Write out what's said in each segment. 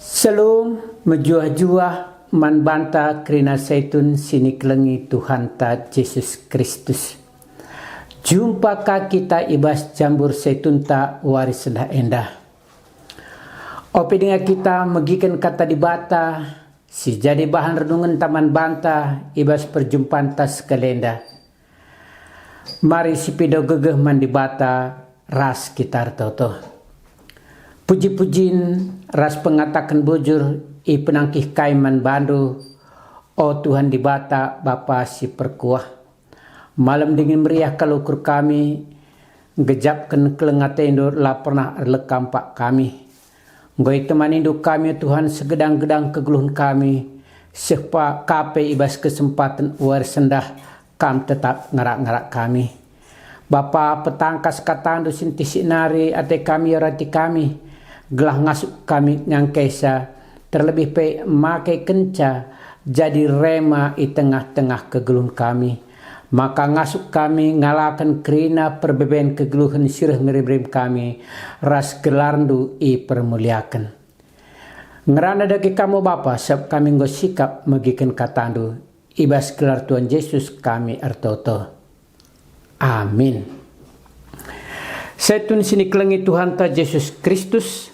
Selum menjuah-juah man banta kerina seitun sini kelengi Tuhan ta Yesus Kristus. Jumpa ka kita ibas jambur seitun ta waris sendah endah. Opi dengan kita megikan kata di bata, si jadi bahan renungan taman banta ibas perjumpaan tas kelenda. Mari si pido gegeh man di bata ras kitar toto. Puji-pujin ras pengatakan bujur i penangkih kaiman bandu. O Tuhan di bata Bapa si perkuah. Malam dingin meriah kalukur kami. Gejapkan kelengatendo la pernah erlekam pak kami. Ngoi teman induk kami Tuhan segedang-gedang kegeluhan kami. Sepa kape ibas kesempatan uar sendah kam tetap ngarak-ngarak kami. Bapa petangkas katandu sinti sinari ate kami rati kami. Gelah ngasuk kami nyangkesa terlebih pe make kenca jadi rema i tengah-tengah kegeluhan kami. Maka ngasuk kami ngalakan kerina perbeben kegeluhan sirah ngeribrim kami ras gelarndu i permuliakan. Ngerana dagi kamu Bapa sebab kami nggo sikap megikan katandu ibas gelar Tuhan Yesus kami ertoto. Amin. Setun sini kelengi Tuhan ta Yesus Kristus.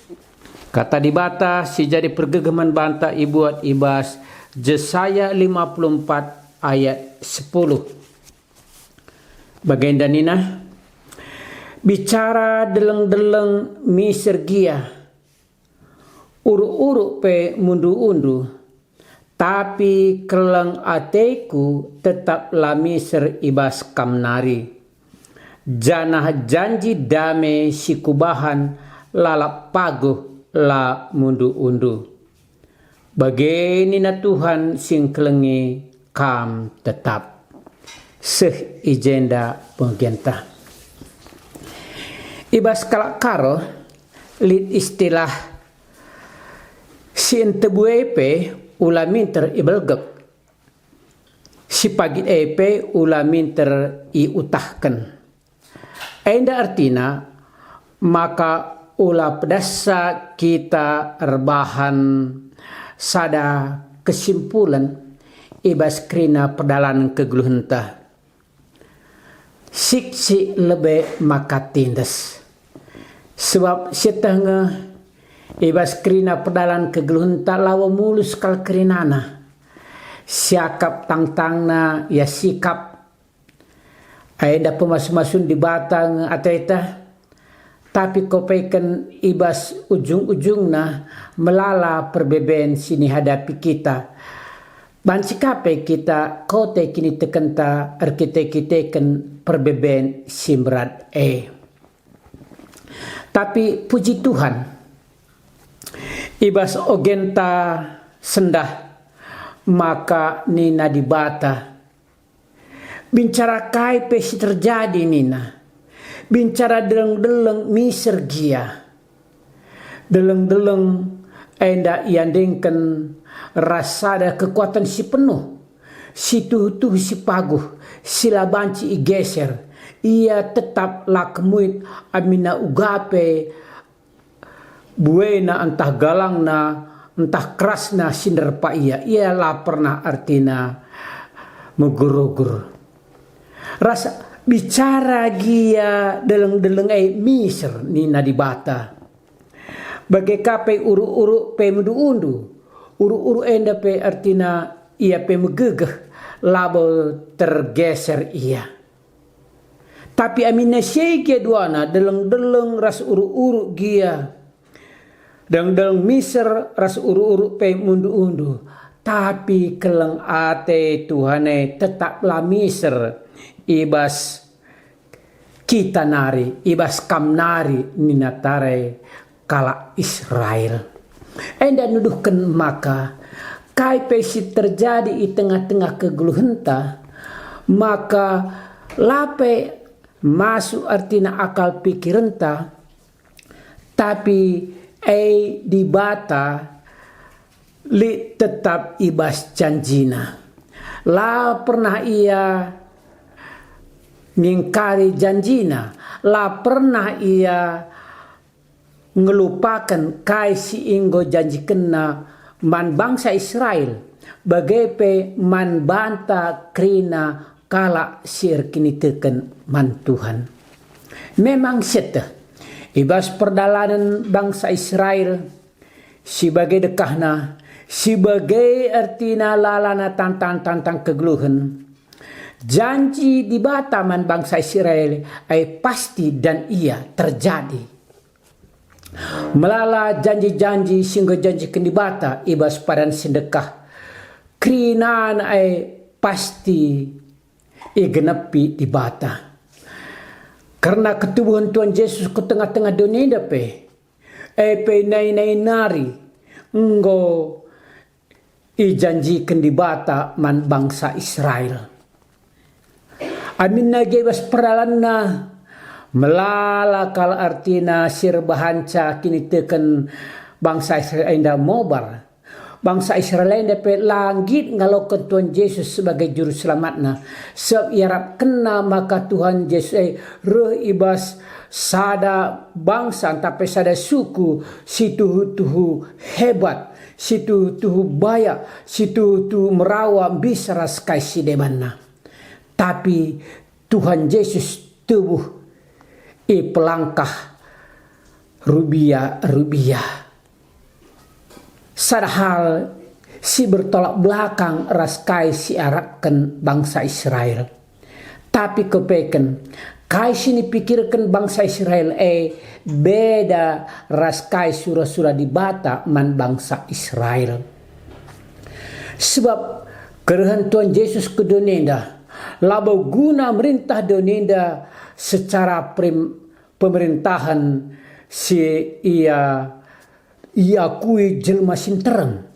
Kata di bata si jadi pergegeman banta ibuat ibas Yesaya 54 ayat 10. Bagian danina bicara deleng-deleng misergia uruk-uruk pe mundu-undu tapi keleng ateku tetap la miser ibas kamnari janah janji dame sikubahan lalap paguh la mundu-undu. Bagini na Tuhan sing kelengi kam tetap. Seh ijenda penggenta. Ibas kalak karo lit istilah si entebu epe ula minter ibelgek. Si pagit epe ula minter i utahkan. Enda artina maka ulah pedasa kita rebahan sada kesimpulan ibas krina pedalan kegeluhentah. Siksi lebe maka tindas. Sebab setengah ibas krina pedalan kegeluhentah lawa mulus kal krinana. Siakap tangtangna ya sikap. Aida pemas-masun di batang ateta. Tapi kopaikan ibas ujung-ujungna melala perbeben sini hadapi kita. Bansikape kita kote kini tekenta arkite-kiteken perbeben simrat Tapi puji Tuhan ibas ogenta sendah maka nina dibata. Bicara kai pesi terjadi nina. Bicara deleng-deleng misergia. Deleng-deleng enda iandengkan rasa ada kekuatan si penuh. Si tuh si paguh. Si labanci igeser. Ia tetap lakmuit amina ugape. Buena entah galangna. Entah kerasna sinder pa ia. Ia lah pernah artina meguru-guru. Rasa bicara gia deleng-deleng miser nina di bata. Bagai kape uru-uru pe mundu-undu. Uru-uru enda pe artina ia pe megegeh. Labo tergeser ia. Tapi amina syeke duana deleng-deleng ras uru-uru gia. Deleng-deleng miser ras uru-uru pe mundu-undu. Tapi keleng ate Tuhane tetaplah miser. Ibas kita nari, ibas kam nari ninatare kala Israel. Enda nuduhkan maka kai pesi terjadi di tengah-tengah kegeluhenta maka lape masuk artina akal pikirenta tapi di bata li tetap ibas janjina. La pernah ia ngingkari janjina. La pernah ia ngelupakan kai si inggo janji kena man bangsa Israel bagai man banta krina kala sir kini teken man Tuhan. Memang seta ibas perdalanan bangsa Israel sebagai dekahna, sebagai artina lalana tantang kegeluhan. Janji di bataman bangsa Israel ay pasti dan ia terjadi. Melala janji-janji sehingga janji kendibata ibas padan sedekah. Krinan ay pasti igenepi di bata. Karena ketubuhan Tuhan Yesus ke tengah-tengah dunia pe nai nari enggo ijanjikan di bata man bangsa Israel. Amin nagebas peralana melala kal artina sir bahanca kini teken bangsa Israel inda mobar. Bangsa Israel inda pe langit ngalokan Tuhan Yesus sebagai juru selamatna. Sebab iarap kena maka Tuhan Yesus reh ibas sada bangsa tapi sada suku si tuhu hebat, si tuhu bayak, si tuhu merawa bisa raskai si demanna. Tapi Tuhan Yesus tubuh pelangkah rubia. Sadahal si bertolak belakang raskai si arapkan bangsa Israel. Tapi kepeken kai sini pikirkan bangsa Israel beda raskai surah-surah di bata man bangsa Israel. Sebab kerehan Tuhan Yesus ke dunia labau guna merintah dunia secara pemerintahan si ia kui jelma sintereng.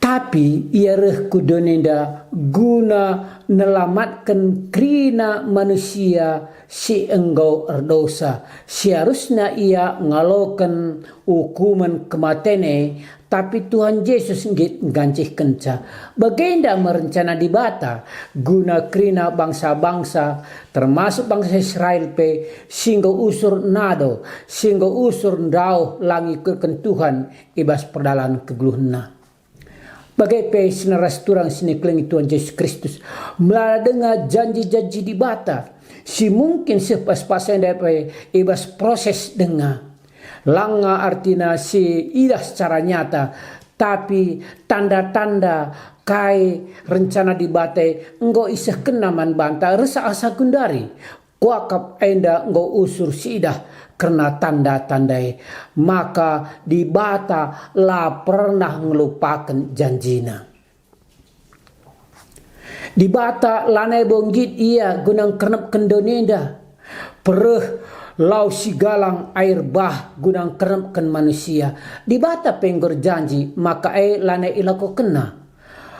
Tapi ia reh ku dunia guna nelamatkan krina manusia si enggau erdosa. Seharusnya ia ngalokan hukuman kematian, tapi Tuhan Yesus gancih kenca. Bagaimana merencana di bata guna krina bangsa-bangsa termasuk bangsa Israel pe sehingga usur nado, sehingga usur ndau langi keken Tuhan ibas perdalan kegeluhna. Bagai pe sinaras turang sini kelengi Tuhan Yesus Kristus melalui dengan janji-janji di bata si mungkin sepas-pasan dapat ibas proses dengan langa artinya si idah secara nyata tapi tanda-tanda kai rencana di bata engkau isah kenaman banta resa asa gundari kuakap enda engkau usur si idah karena tanda-tandai maka di bata lah pernah ngelupakan janjina. Di bata lanai bonggit ia gunang kenep kendonenda pereh lau si galang air bah gunang kenep ken manusia. Di bata penggor janji maka lanai ilako kena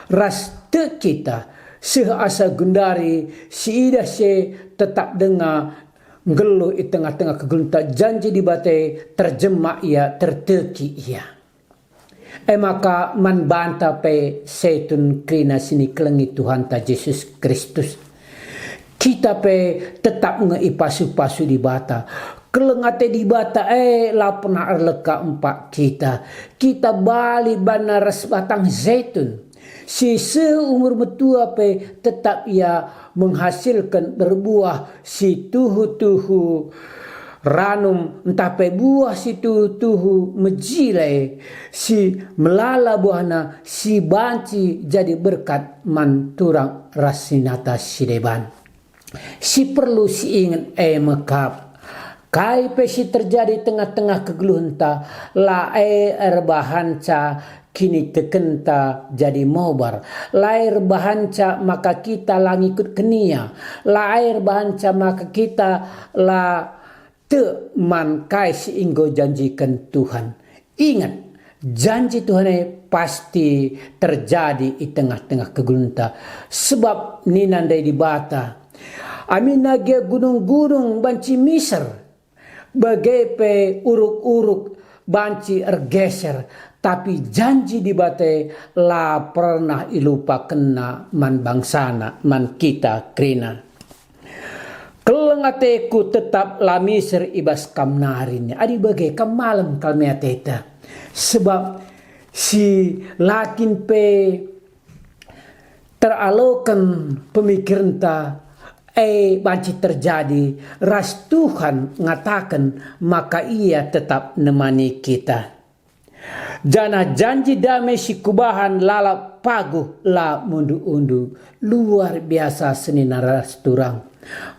ras te kita seasa gundari si ida se tetap dengar ngelu di tengah-tengah kegelunta janji di batai terjemah ia terteki ia. Maka man banta pe setun krina sini kelengi Tuhan ta Yesus Kristus. Kita pe tetap ngeipasu-pasu di bata. Kelengate di bata la pernah erleka empat kita. Kita bali banaras batang zaitun. Si seumur metua pe tetap ia menghasilkan berbuah si tuhu ranum entah pe buah si tuhu mejile si melala buahna si banci jadi berkat manturang rasinata si deban. Si perlu si ingin mekap kai pe si terjadi tengah-tengah kegeluhenta la erbahanca kini tekenta jadi mobar. Lair bahanca maka kita lah ngikut kenia. Lair bahanca maka kita lah te man kai si inggo janjikan Tuhan. Ingat janji Tuhan pasti terjadi di tengah-tengah kegelunta. Sebab ninandai di bata. Amin nage gunung-gunung banci Misr. Bagai pe uruk-uruk banci ergeser. Tapi janji di bate la pernah ilupa kena man bangsana man kita krina. Kelengateku tetap lamiser ibas kamnarinya. Adi bagai kamalam kalmeateta. Sebab si lakin pe teralokan pemikiran ta banci terjadi ras Tuhan ngatakan maka ia tetap nemani kita. Jana janji damai si kubahan lala paguh la mundu-undu luar biasa seni naras turang.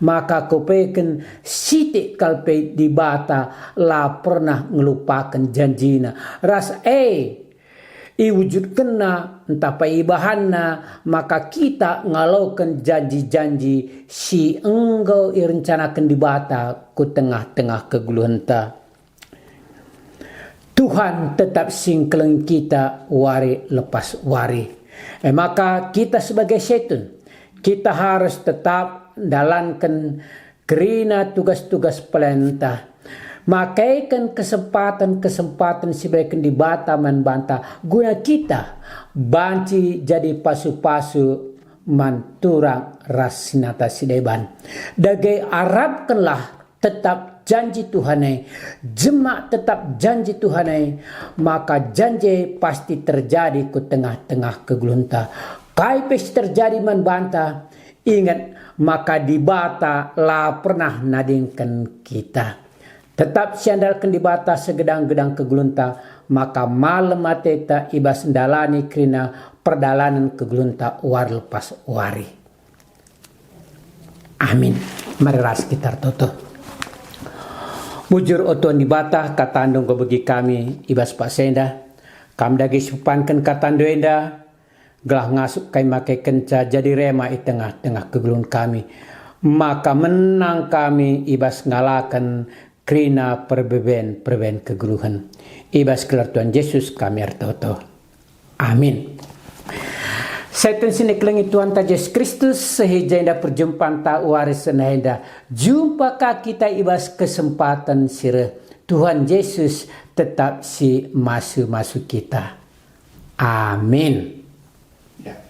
Maka kopeken sitik kalpe di bata la pernah ngelupakan janjina. Ras iwujud kena entah paibahanna maka kita ngalaukan janji-janji si engkau irencanakan di bata ku tengah-tengah keguluhanta. Tuhan tetap singkeleng kita wari lepas wari. Maka kita sebagai setun, kita harus tetap dalankan kerina tugas-tugas pelentah. Makaikan kesempatan sebagai di bata man banta guna kita banci jadi pasu-pasu manturang rasinata sideban. Dagai arabkanlah tetap janji Tuhanai, jemak tetap janji Tuhanai, maka janji pasti terjadi ke tengah-tengah kegulunta. Kaipes terjadi man banta, ingat maka di bata la pernah nadingkan kita. Tetap siandalkan di bata segedang-gedang kegulunta, maka malam mateta ibas dalani krina perdalanan kegulunta war lepas wari. Amin. Mari ras kita toto. Mujur oton di bata katandong ko bagi kami ibas pasenda. Kam dagi supankan katando enda. Gelah ngasuk kai makai kenca jadi rema i tengah-tengah kegulun kami. Maka menang kami ibas ngalakan krina perben keguluhan. Ibas kelar Tuhan Yesus kami artoto. Amin. Setan sini kelengi Tuhan ta Yesus Kristus sehingga perjumpaan ta waris senahenda. Jumpa kita ibas kesempatan sire. Tuhan Yesus tetap si masuk kita. Amin. Ya.